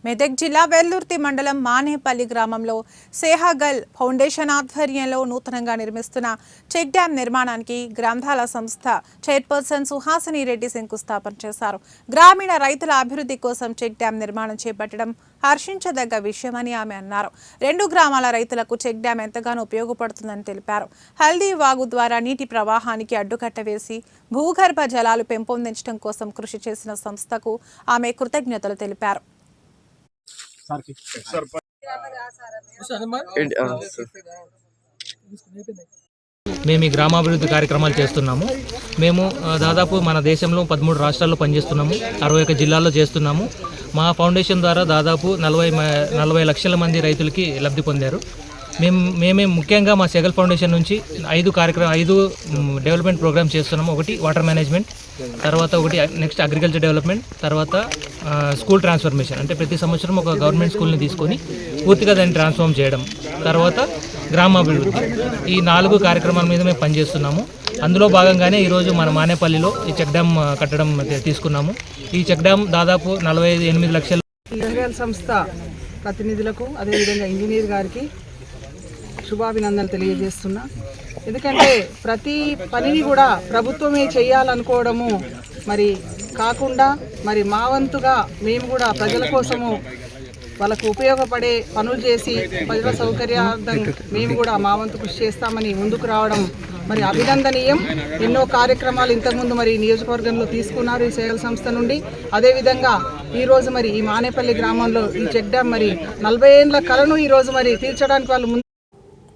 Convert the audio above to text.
మెదక్ జిల్లా వెల్లుర్తి మండలం మానేపల్లి గ్రామంలో సేహాగల్ ఫౌండేషన్ ఆధ్వర్యంలో నూతనంగా నిర్మిస్తున్న చెక్ డ్యాం నిర్మాణానికి గ్రంథాల సంస్థ చైర్పర్సన్ సుహాసిని రెడ్డి శంకుస్థాపన చేశారు. గ్రామీణ రైతుల అభివృద్ధి కోసం చెక్ డ్యాం నిర్మాణం చేపట్టడం హర్షించదగ్గ విషయమని ఆమె అన్నారు. 2 గ్రామాల రైతులకు చెక్ డ్యాం ఎంతగానో ఉపయోగపడుతుందని తెలిపారు. హల్దీ వాగు ద్వారా నీటి ప్రవాహానికి అడ్డుకట్ట వేసి భూగర్భ జలాలు పెంపొందించడం కోసం కృషి చేసిన సంస్థకు ఆమె కృతజ్ఞతలు తెలిపారు. మేము ఈ గ్రామాభివృద్ధి కార్యక్రమాలు చేస్తున్నాము. మేము దాదాపు మన దేశంలో 13 రాష్ట్రాల్లో పనిచేస్తున్నాము, 61 జిల్లాల్లో చేస్తున్నాము. మా ఫౌండేషన్ ద్వారా దాదాపు 40 లక్షల మంది రైతులకి లబ్ధి పొందారు. మేమే ముఖ్యంగా మా సెగల్ ఫౌండేషన్ నుంచి 5 డెవలప్మెంట్ ప్రోగ్రామ్స్ చేస్తున్నాము. ఒకటి వాటర్ మేనేజ్మెంట్, తర్వాత ఒకటి నెక్స్ట్ అగ్రికల్చర్ డెవలప్మెంట్, తర్వాత స్కూల్ ట్రాన్స్ఫర్మేషన్, అంటే ప్రతి సంవత్సరం ఒక గవర్నమెంట్ స్కూల్ని తీసుకొని పూర్తిగా దాన్ని ట్రాన్స్ఫార్మ్ చేయడం, తర్వాత గ్రామాభివృద్ధి. ఈ 4 కార్యక్రమాల మీద మేము పనిచేస్తున్నాము. అందులో భాగంగానే ఈరోజు మన మానేపల్లిలో ఈ చెక్ డ్యామ్ కట్టడం తీసుకున్నాము. ఈ చెక్ డ్యామ్ దాదాపు 48 లక్షల. సంస్థ ప్రతినిధులకు అదేవిధంగా ఇంజనీర్ గారికి శుభాభినందనలు తెలియజేస్తున్నా. ఎందుకంటే ప్రతి పనిని కూడా ప్రభుత్వమే చేయాలనుకోవడము మరి కాకుండా మరి మా వంతుగా మేము కూడా ప్రజల కోసము వాళ్ళకు ఉపయోగపడే పనులు చేసి ప్రజల సౌకర్యార్థం మేము కూడా మా వంతు కృషి చేస్తామని ముందుకు రావడం మరి అభినందనీయం. ఎన్నో కార్యక్రమాలు ఇంతకుముందు మరి నియోజకవర్గంలో తీసుకున్నారు ఈ సేవల సంస్థ నుండి. అదేవిధంగా ఈరోజు మరి ఈ మానేపల్లి గ్రామంలో ఈ చెక్ డ్యామ్ మరి 40 ఏళ్ల కలను ఈరోజు మరి తీర్చడానికి వాళ్ళు